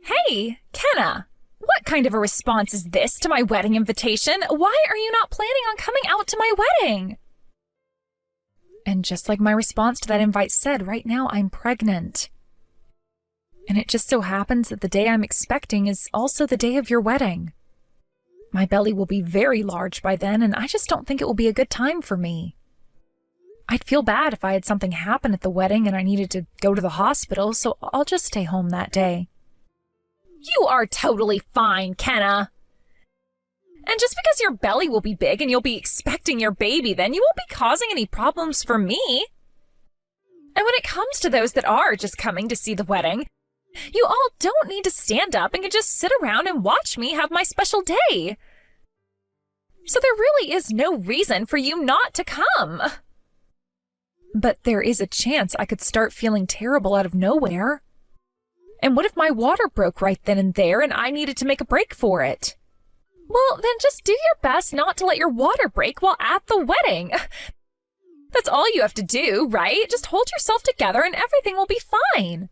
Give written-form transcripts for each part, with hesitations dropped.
Hey, Kenna! What kind of a response is this to my wedding invitation? Why are you not planning on coming out to my wedding? And just like my response to that invite said, right now I'm pregnant. And it just so happens that the day I'm expecting is also the day of your wedding. My belly will be very large by then, and I just don't think it will be a good time for me. I'd feel bad if I had something happen at the wedding and I needed to go to the hospital, so I'll just stay home that day. You are totally fine, Kenna. And just because your belly will be big and you'll be expecting your baby then, you won't be causing any problems for me. And when it comes to those that are just coming to see the wedding, you all don't need to stand up and can just sit around and watch me have my special day. So there really is no reason for you not to come. But there is a chance I could start feeling terrible out of nowhere. And what if my water broke right then and there and I needed to make a break for it? Well, then just do your best not to let your water break while at the wedding. That's all you have to do, right? Just hold yourself together and everything will be fine.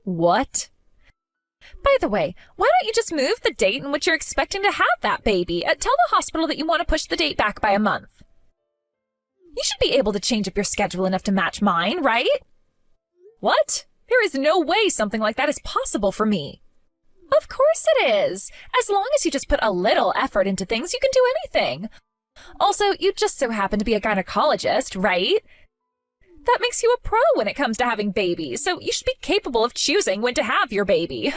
What? By the way, why don't you just move the date in which you're expecting to have that baby? Tell the hospital that you want to push the date back by a month. You should be able to change up your schedule enough to match mine, right? What? There is no way something like that is possible for me. Of course it is. As long as you just put a little effort into things, you can do anything. Also, you just so happen to be a gynecologist, right? That makes you a pro when it comes to having babies, so you should be capable of choosing when to have your baby.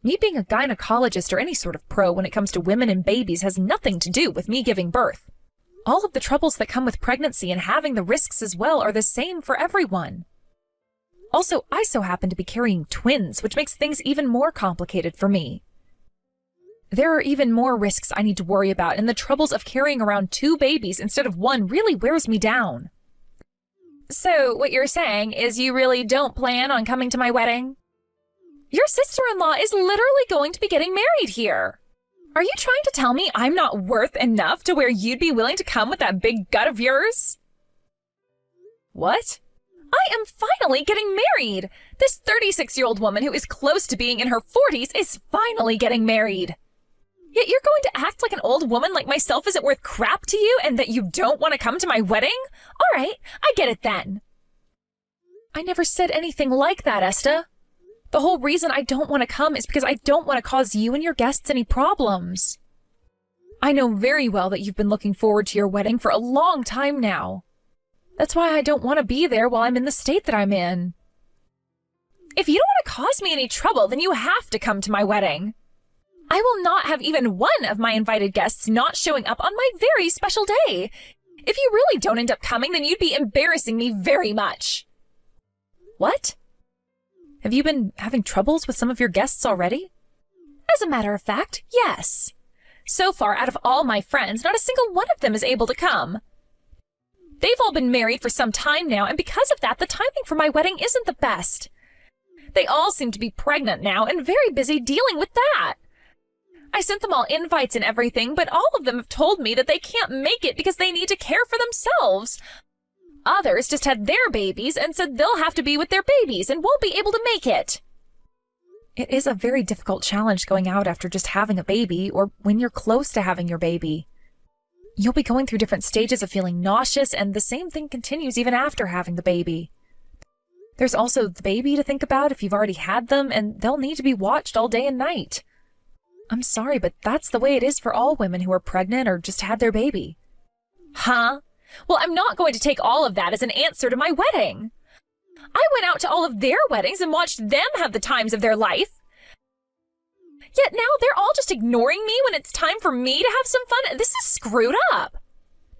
Me being a gynecologist or any sort of pro when it comes to women and babies has nothing to do with me giving birth. All of the troubles that come with pregnancy and having the risks as well are the same for everyone. Also, I so happen to be carrying twins, which makes things even more complicated for me. There are even more risks I need to worry about, and the troubles of carrying around 2 babies instead of 1 really wears me down. So, what you're saying is you really don't plan on coming to my wedding? Your sister-in-law is literally going to be getting married here. Are you trying to tell me I'm not worth enough to where you'd be willing to come with that big gut of yours? What? I am finally getting married! This 36-year-old woman who is close to being in her 40s is finally getting married. Yet you're going to act like an old woman like myself isn't worth crap to you and that you don't want to come to my wedding? All right, I get it then. I never said anything like that, Esta. The whole reason I don't want to come is because I don't want to cause you and your guests any problems. I know very well that you've been looking forward to your wedding for a long time now. That's why I don't want to be there while I'm in the state that I'm in. If you don't want to cause me any trouble, then you have to come to my wedding. I will not have even one of my invited guests not showing up on my very special day. If you really don't end up coming, then you'd be embarrassing me very much. What? Have you been having troubles with some of your guests already? As a matter of fact, yes. So far, out of all my friends, not a single one of them is able to come. They've all been married for some time now, and because of that, the timing for my wedding isn't the best. They all seem to be pregnant now and very busy dealing with that. I sent them all invites and everything, but all of them have told me that they can't make it because they need to care for themselves. Others just had their babies and said they'll have to be with their babies and won't be able to make it. It is a very difficult challenge going out after just having a baby or when you're close to having your baby. You'll be going through different stages of feeling nauseous, and the same thing continues even after having the baby. There's also the baby to think about if you've already had them, and they'll need to be watched all day and night. I'm sorry, but that's the way it is for all women who are pregnant or just had their baby. Huh? Well, I'm not going to take all of that as an answer to my wedding. I went out to all of their weddings and watched them have the times of their life. Yet now they're all just ignoring me when it's time for me to have some fun. This is screwed up.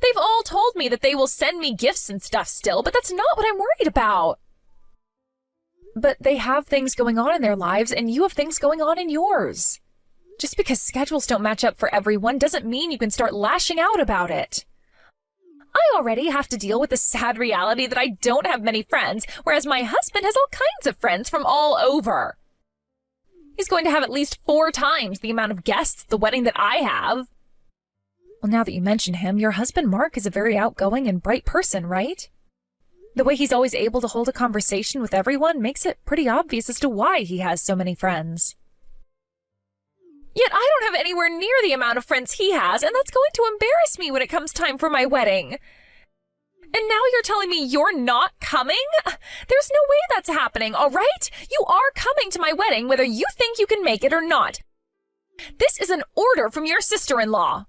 They've all told me that they will send me gifts and stuff still, but that's not what I'm worried about. But they have things going on in their lives, and you have things going on in yours. Just because schedules don't match up for everyone doesn't mean you can start lashing out about it. I already have to deal with the sad reality that I don't have many friends, whereas my husband has all kinds of friends from all over. He's going to have at least 4 times the amount of guests at the wedding that I have. Well, now that you mention him, your husband Mark is a very outgoing and bright person, right? The way he's always able to hold a conversation with everyone makes it pretty obvious as to why he has so many friends. Yet I don't have anywhere near the amount of friends he has, and that's going to embarrass me when it comes time for my wedding. And now you're telling me you're not coming? There's no way that's happening, all right? You are coming to my wedding whether you think you can make it or not. This is an order from your sister-in-law.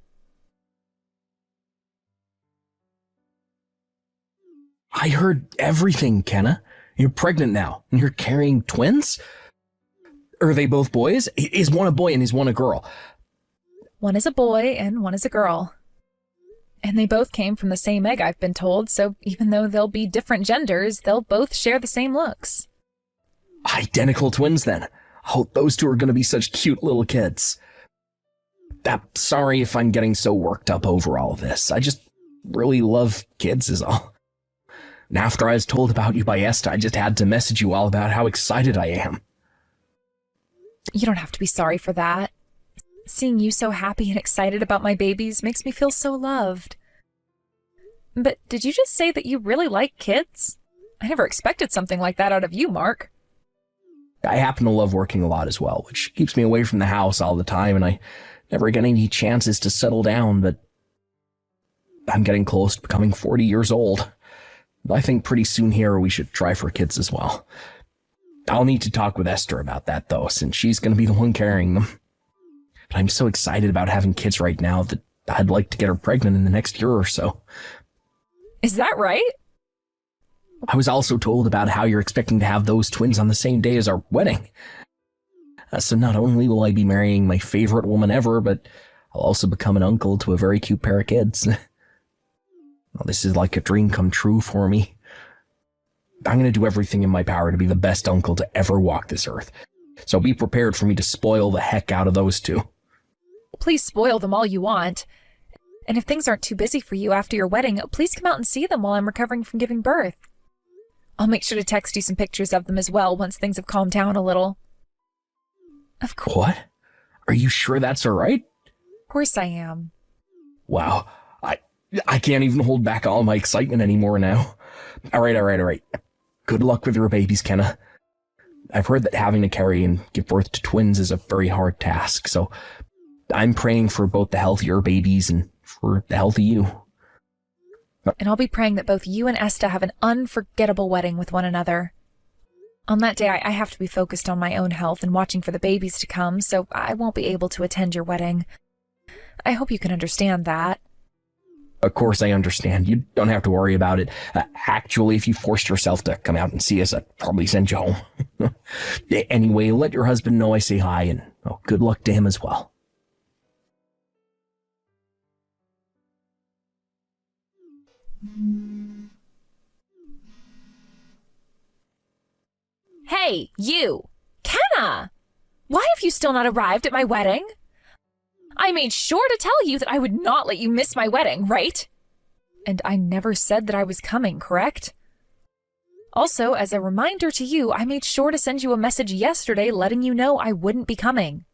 I heard everything, Kenna. You're pregnant now, and you're carrying twins? Are they both boys? Is one a boy and is one a girl? One is a boy and one is a girl. And they both came from the same egg, I've been told, so even though they'll be different genders, they'll both share the same looks. Identical twins, then. Oh, those two are going to be such cute little kids. I'm sorry if I'm getting so worked up over all of this. I just really love kids is all. And after I was told about you by Esther, I just had to message you all about how excited I am. You don't have to be sorry for that. Seeing you so happy and excited about my babies makes me feel so loved. But did you just say that you really like kids? I never expected something like that out of you, Mark. I happen to love working a lot as well, which keeps me away from the house all the time, and I never get any chances to settle down, but I'm getting close to becoming 40 years old. I think pretty soon here we should try for kids as well. I'll need to talk with Esther about that, though, since she's going to be the one carrying them. But I'm so excited about having kids right now that I'd like to get her pregnant in the next year or so. Is that right? I was also told about how you're expecting to have those twins on the same day as our wedding. So not only will I be marrying my favorite woman ever, but I'll also become an uncle to a very cute pair of kids. Well, this is like a dream come true for me. I'm going to do everything in my power to be the best uncle to ever walk this earth. So be prepared for me to spoil the heck out of those two. Please spoil them all you want. And if things aren't too busy for you after your wedding, please come out and see them while I'm recovering from giving birth. I'll make sure to text you some pictures of them as well once things have calmed down a little. Of course. What? Are you sure that's all right? Of course I am. Wow. I can't even hold back all my excitement anymore now. All right. Good luck with your babies, Kenna. I've heard that having to carry and give birth to twins is a very hard task, so I'm praying for both the health of your babies and for the health of you. And I'll be praying that both you and Esta have an unforgettable wedding with one another. On that day, I have to be focused on my own health and watching for the babies to come, so I won't be able to attend your wedding. I hope you can understand that. Of course I understand. You don't have to worry about it. Actually, if you forced yourself to come out and see us, I'd probably send you home. Anyway, let your husband know I say hi, and good luck to him as well. Hey, you! Kenna! Why have you still not arrived at my wedding? I made sure to tell you that I would not let you miss my wedding, right? And I never said that I was coming, correct? Also, as a reminder to you, I made sure to send you a message yesterday letting you know I wouldn't be coming.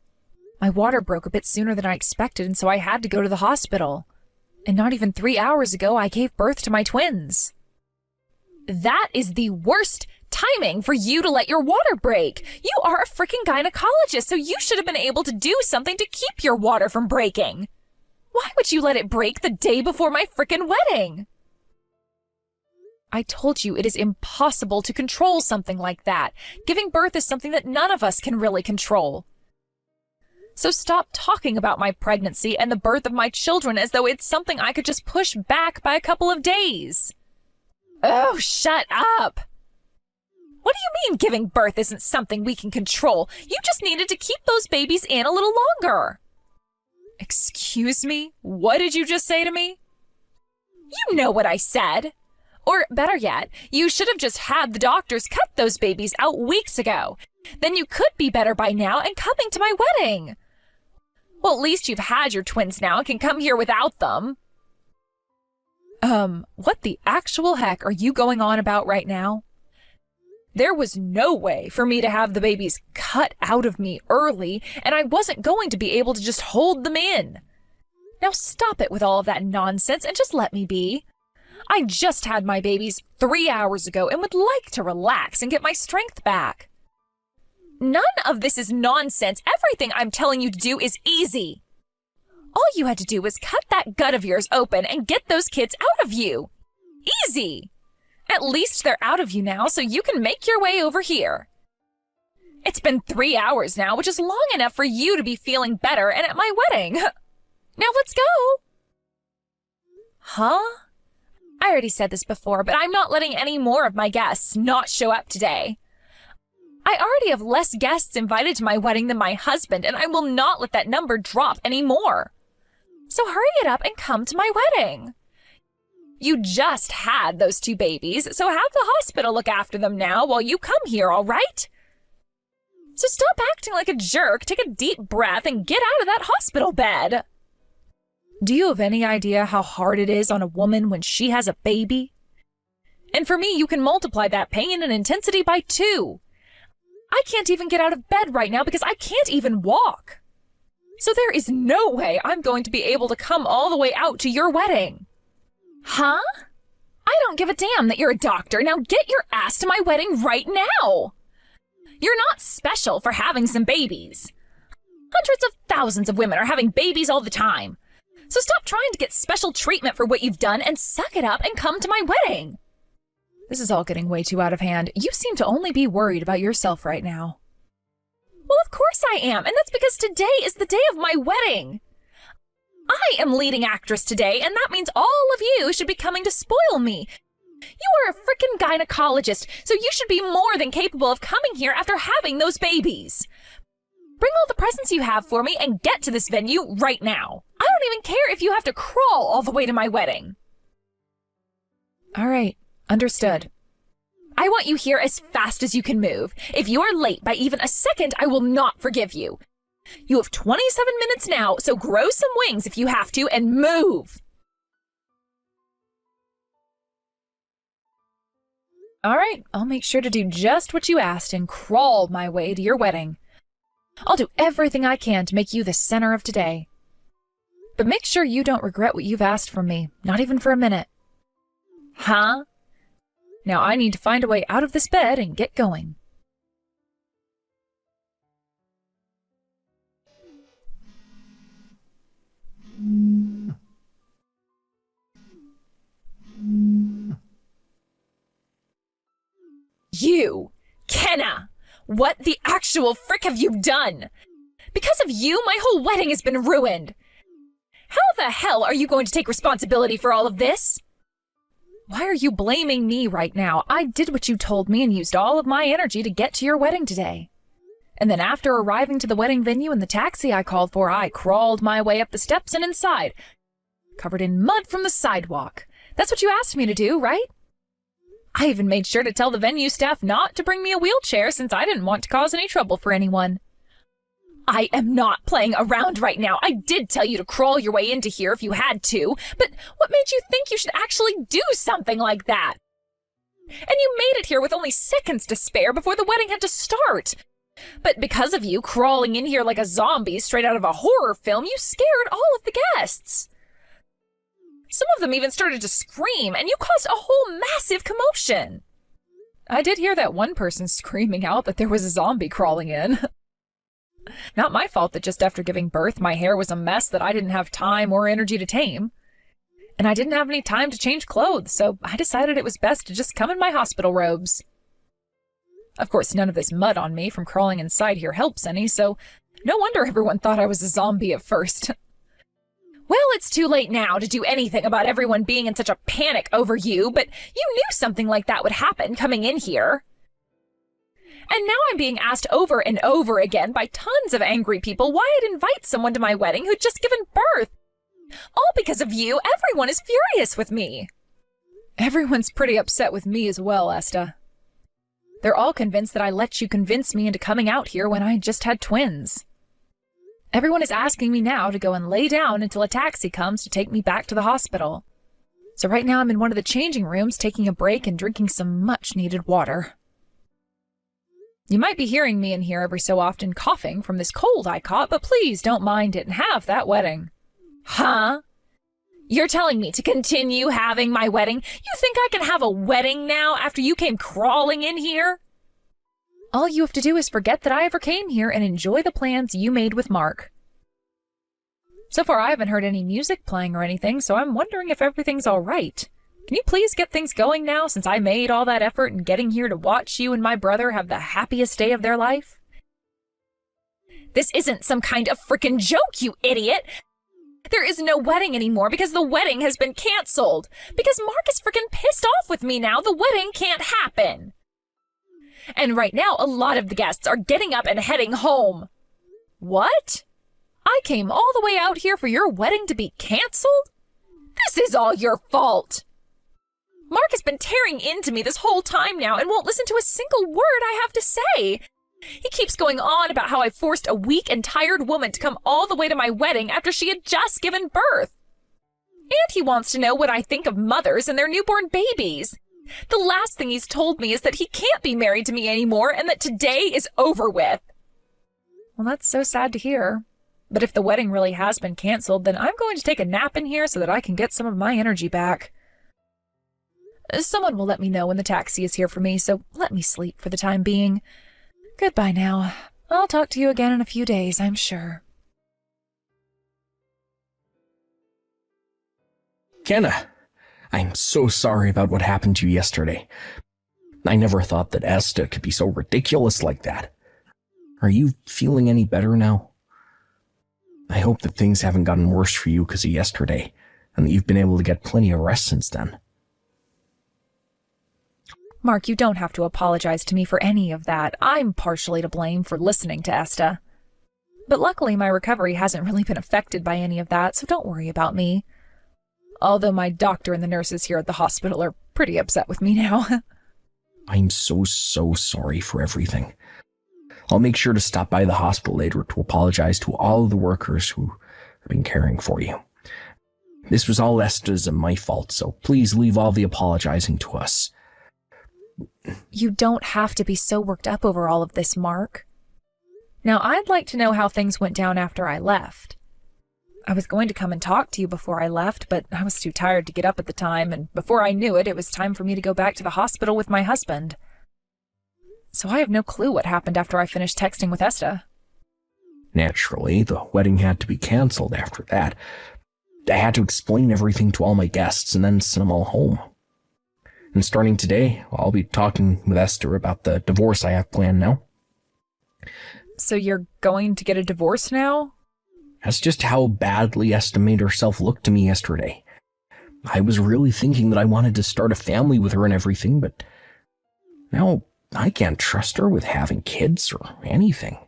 My water broke a bit sooner than I expected, and so I had to go to the hospital. And not even 3 hours ago, I gave birth to my twins. That is the worst timing for you to let your water break. You are a freaking gynecologist, so you should have been able to do something to keep your water from breaking. Why would you let it break the day before my freaking wedding? I told you it is impossible to control something like that. Giving birth is something that none of us can really control. So stop talking about my pregnancy and the birth of my children as though it's something I could just push back by a couple of days. Oh, shut up. What do you mean giving birth isn't something we can control? You just needed to keep those babies in a little longer. Excuse me? What did you just say to me? You know what I said. Or better yet, you should have just had the doctors cut those babies out weeks ago. Then you could be better by now and coming to my wedding. Well, at least you've had your twins now and can come here without them. What the actual heck are you going on about right now? There was no way for me to have the babies cut out of me early, and I wasn't going to be able to just hold them in. Now stop it with all of that nonsense and just let me be. I just had my babies 3 hours ago and would like to relax and get my strength back. None of this is nonsense. Everything I'm telling you to do is easy. All you had to do was cut that gut of yours open and get those kids out of you. Easy. At least they're out of you now, so you can make your way over here. It's been 3 hours now, which is long enough for you to be feeling better and at my wedding. Now let's go. Huh? I already said this before, but I'm not letting any more of my guests not show up today. I already have less guests invited to my wedding than my husband, and I will not let that number drop anymore. So hurry it up and come to my wedding. You just had those 2 babies, so have the hospital look after them now while you come here, all right? So stop acting like a jerk, take a deep breath, and get out of that hospital bed. Do you have any idea how hard it is on a woman when she has a baby? And for me, you can multiply that pain and intensity by 2. I can't even get out of bed right now because I can't even walk. So there is no way I'm going to be able to come all the way out to your wedding. Huh? I don't give a damn that you're a doctor. Now get your ass to my wedding right now. You're not special for having some babies. Hundreds of thousands of women are having babies all the time. So stop trying to get special treatment for what you've done and suck it up and come to my wedding. This is all getting way too out of hand. You seem to only be worried about yourself right now. Well, of course I am, and that's because today is the day of my wedding. I am leading actress today, and that means all of you should be coming to spoil me. You are a frickin' gynecologist, so you should be more than capable of coming here after having those babies. Bring all the presents you have for me and get to this venue right now. I don't even care if you have to crawl all the way to my wedding. All right, understood. I want you here as fast as you can move. If you are late by even a second, I will not forgive you. You have 27 minutes now, so grow some wings if you have to and move. All right, I'll make sure to do just what you asked and crawl my way to your wedding. I'll do everything I can to make you the center of today. But make sure you don't regret what you've asked from me, not even for a minute. Huh? Now I need to find a way out of this bed and get going. You, Kenna! What the actual frick have you done? Because of you, my whole wedding has been ruined. How the hell are you going to take responsibility for all of this? Why are you blaming me right now? I did what you told me and used all of my energy to get to your wedding today. And then after arriving to the wedding venue in the taxi I called for, I crawled my way up the steps and inside, covered in mud from the sidewalk. That's what you asked me to do, right? I even made sure to tell the venue staff not to bring me a wheelchair since I didn't want to cause any trouble for anyone. I am not playing around right now. I did tell you to crawl your way into here if you had to, but what made you think you should actually do something like that? And you made it here with only seconds to spare before the wedding had to start. But because of you crawling in here like a zombie straight out of a horror film, you scared all of the guests. Some of them even started to scream, and you caused a whole massive commotion. I did hear that one person screaming out that there was a zombie crawling in. Not my fault that just after giving birth, my hair was a mess that I didn't have time or energy to tame. And I didn't have any time to change clothes, so I decided it was best to just come in my hospital robes. Of course, none of this mud on me from crawling inside here helps any, so no wonder everyone thought I was a zombie at first. Well, it's too late now to do anything about everyone being in such a panic over you, but you knew something like that would happen coming in here. And now I'm being asked over and over again by tons of angry people why I'd invite someone to my wedding who'd just given birth. All because of you, everyone is furious with me. Everyone's pretty upset with me as well, Esta. They're all convinced that I let you convince me into coming out here when I just had twins. Everyone is asking me now to go and lay down until a taxi comes to take me back to the hospital. So right now I'm in one of the changing rooms taking a break and drinking some much-needed water. You might be hearing me in here every so often coughing from this cold I caught, but please don't mind it and have that wedding. Huh? You're telling me to continue having my wedding? You think I can have a wedding now after you came crawling in here? All you have to do is forget that I ever came here and enjoy the plans you made with Mark. So far, I haven't heard any music playing or anything, so I'm wondering if everything's all right. Can you please get things going now, since I made all that effort in getting here to watch you and my brother have the happiest day of their life? This isn't some kind of frickin' joke, you idiot! There is no wedding anymore because the wedding has been canceled. Because Mark is frickin' pissed off with me now, the wedding can't happen. And right now, a lot of the guests are getting up and heading home. What? I came all the way out here for your wedding to be canceled? This is all your fault. Mark has been tearing into me this whole time now and won't listen to a single word I have to say. He keeps going on about how I forced a weak and tired woman to come all the way to my wedding after she had just given birth. And he wants to know what I think of mothers and their newborn babies. The last thing he's told me is that he can't be married to me anymore and that today is over with. Well, that's so sad to hear. But if the wedding really has been canceled, then I'm going to take a nap in here so that I can get some of my energy back. Someone will let me know when the taxi is here for me, so let me sleep for the time being. Goodbye now. I'll talk to you again in a few days, I'm sure. Kenna, I'm so sorry about what happened to you yesterday. I never thought that Esta could be so ridiculous like that. Are you feeling any better now? I hope that things haven't gotten worse for you because of yesterday, and that you've been able to get plenty of rest since then. Mark, you don't have to apologize to me for any of that. I'm partially to blame for listening to Esta. But luckily, my recovery hasn't really been affected by any of that, so don't worry about me. Although my doctor and the nurses here at the hospital are pretty upset with me now. I'm so sorry for everything. I'll make sure to stop by the hospital later to apologize to all of the workers who have been caring for you. This was all Esta's and my fault, so please leave all the apologizing to us. You don't have to be so worked up over all of this, Mark. Now, I'd like to know how things went down after I left. I was going to come and talk to you before I left, but I was too tired to get up at the time, and before I knew it, it was time for me to go back to the hospital with my husband. So I have no clue what happened after I finished texting with Esta. Naturally, the wedding had to be canceled after that. I had to explain everything to all my guests and then send them all home. And starting today, I'll be talking with Esther about the divorce I have planned now. So you're going to get a divorce now? That's just how badly Esther made herself look to me yesterday. I was really thinking that I wanted to start a family with her and everything, but now I can't trust her with having kids or anything.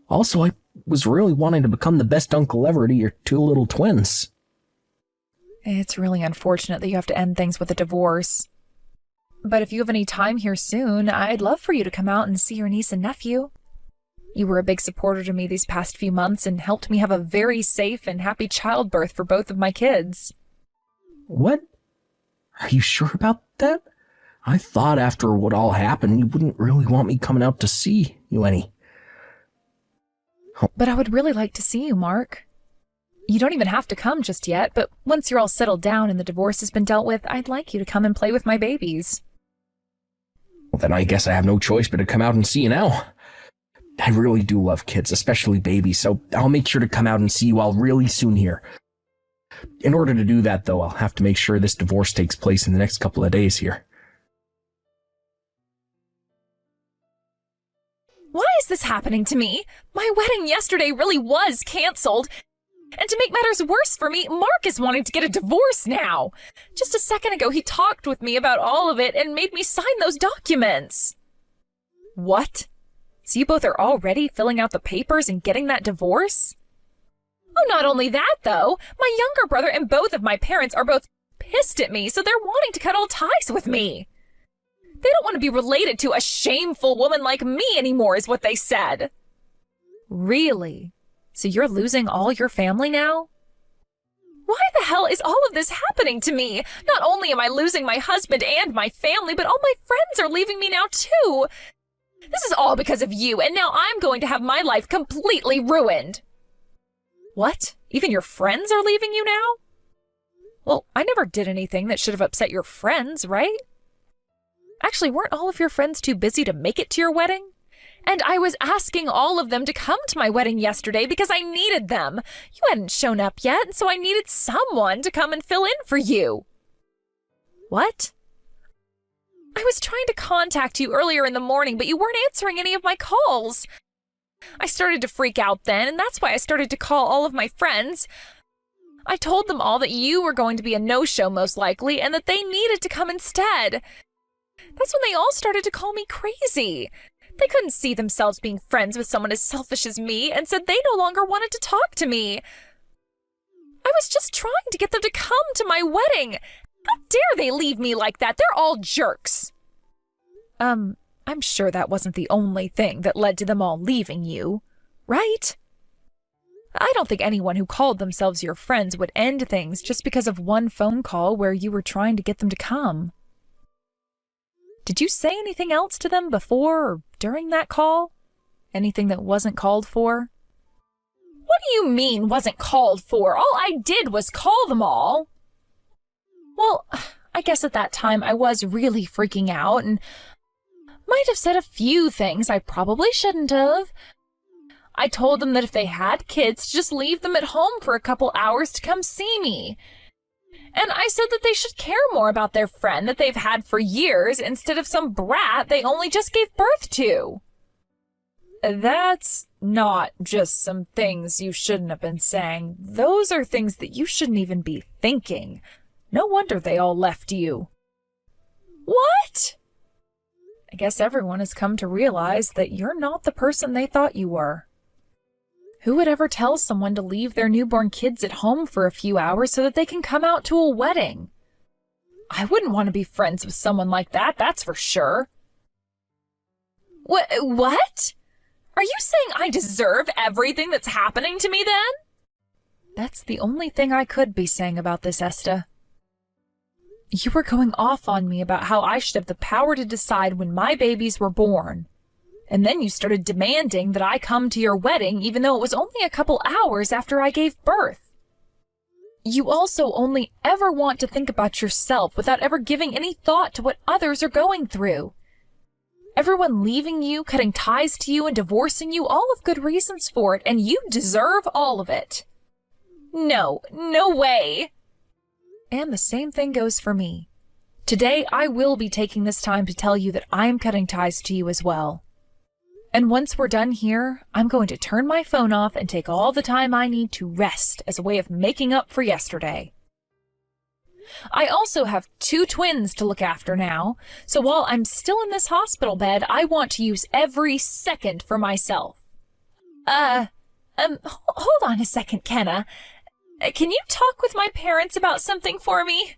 Also, I was really wanting to become the best uncle ever to your two little twins. It's really unfortunate that you have to end things with a divorce. But if you have any time here soon, I'd love for you to come out and see your niece and nephew. You were a big supporter to me these past few months and helped me have a very safe and happy childbirth for both of my kids. What? Are you sure about that? I thought after what all happened, you wouldn't really want me coming out to see you any. But I would really like to see you, Mark. You don't even have to come just yet, but once you're all settled down and the divorce has been dealt with, I'd like you to come and play with my babies. Well, then I guess I have no choice but to come out and see you now. I really do love kids, especially babies, so I'll make sure to come out and see you all really soon here. In order to do that, though, I'll have to make sure this divorce takes place in the next couple of days here. Why is this happening to me? My wedding yesterday really was canceled. And to make matters worse for me, Mark is wanting to get a divorce now. Just a second ago, he talked with me about all of it and made me sign those documents. What? So you both are already filling out the papers and getting that divorce? Oh, not only that, though. My younger brother and both of my parents are both pissed at me, so they're wanting to cut all ties with me. They don't want to be related to a shameful woman like me anymore, is what they said. Really? So you're losing all your family now? Why the hell is all of this happening to me? Not only am I losing my husband and my family, but all my friends are leaving me now too. This is all because of you, and now I'm going to have my life completely ruined. What? Even your friends are leaving you now? Well, I never did anything that should have upset your friends, right? Actually, weren't all of your friends too busy to make it to your wedding? And I was asking all of them to come to my wedding yesterday because I needed them. You hadn't shown up yet, so I needed someone to come and fill in for you. What? I was trying to contact you earlier in the morning, but you weren't answering any of my calls. I started to freak out then, and that's why I started to call all of my friends. I told them all that you were going to be a no-show most likely, and that they needed to come instead. That's when they all started to call me crazy. They couldn't see themselves being friends with someone as selfish as me and said they no longer wanted to talk to me. I was just trying to get them to come to my wedding. How dare they leave me like that? They're all jerks. I'm sure that wasn't the only thing that led to them all leaving you, right? I don't think anyone who called themselves your friends would end things just because of one phone call where you were trying to get them to come. Did you say anything else to them before or during that call? Anything that wasn't called for? What do you mean wasn't called for? All I did was call them all. Well, I guess at that time I was really freaking out and might have said a few things I probably shouldn't have. I told them that if they had kids, to just leave them at home for a couple hours to come see me. And I said that they should care more about their friend that they've had for years instead of some brat they only just gave birth to. That's not just some things you shouldn't have been saying. Those are things that you shouldn't even be thinking. No wonder they all left you. What? I guess everyone has come to realize that you're not the person they thought you were. Who would ever tell someone to leave their newborn kids at home for a few hours so that they can come out to a wedding? I wouldn't want to be friends with someone like that, that's for sure. What? Are you saying I deserve everything that's happening to me then? That's the only thing I could be saying about this, Esta. You were going off on me about how I should have the power to decide when my babies were born. And then you started demanding that I come to your wedding even though it was only a couple hours after I gave birth. You also only ever want to think about yourself without ever giving any thought to what others are going through. Everyone leaving you, cutting ties to you, and divorcing you, all have good reasons for it, and you deserve all of it. No way. And the same thing goes for me. Today, I will be taking this time to tell you that I am cutting ties to you as well. And once we're done here, I'm going to turn my phone off and take all the time I need to rest as a way of making up for yesterday. I also have 2 twins to look after now, so while I'm still in this hospital bed, I want to use every second for myself. Hold on a second, Kenna. Can you talk with my parents about something for me?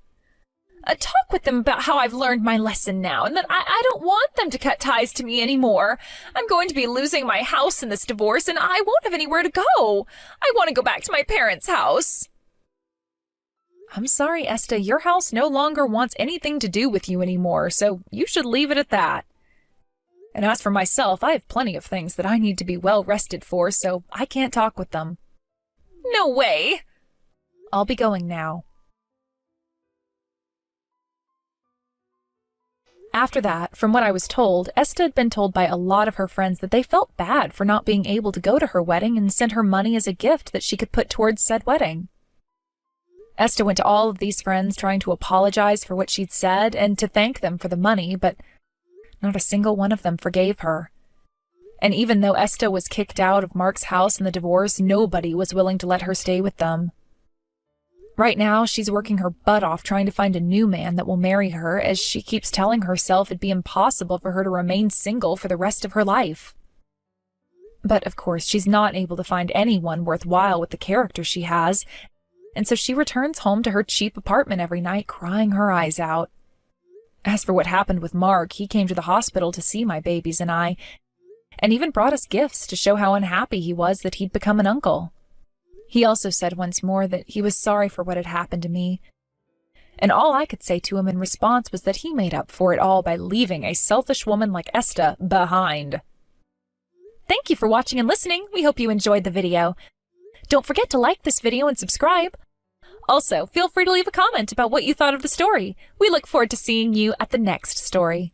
Talk with them about how I've learned my lesson now, and that I don't want them to cut ties to me anymore. I'm going to be losing my house in this divorce, and I won't have anywhere to go. I want to go back to my parents' house. I'm sorry, Esta, your house no longer wants anything to do with you anymore, so you should leave it at that. And as for myself, I have plenty of things that I need to be well rested for, so I can't talk with them. No way! I'll be going now. After that, from what I was told, Esta had been told by a lot of her friends that they felt bad for not being able to go to her wedding and send her money as a gift that she could put towards said wedding. Esta went to all of these friends trying to apologize for what she'd said and to thank them for the money, but not a single one of them forgave her. And even though Esta was kicked out of Mark's house in the divorce, nobody was willing to let her stay with them. Right now, she's working her butt off trying to find a new man that will marry her, as she keeps telling herself it'd be impossible for her to remain single for the rest of her life. But of course, she's not able to find anyone worthwhile with the character she has, and so she returns home to her cheap apartment every night crying her eyes out. As for what happened with Mark, he came to the hospital to see my babies and I, and even brought us gifts to show how unhappy he was that he'd become an uncle. He also said once more that he was sorry for what had happened to me, and all I could say to him in response was that he made up for it all by leaving a selfish woman like Esta behind. Thank you for watching and listening. We hope you enjoyed the video. Don't forget to like this video and subscribe. Also, feel free to leave a comment about what you thought of the story. We look forward to seeing you at the next story.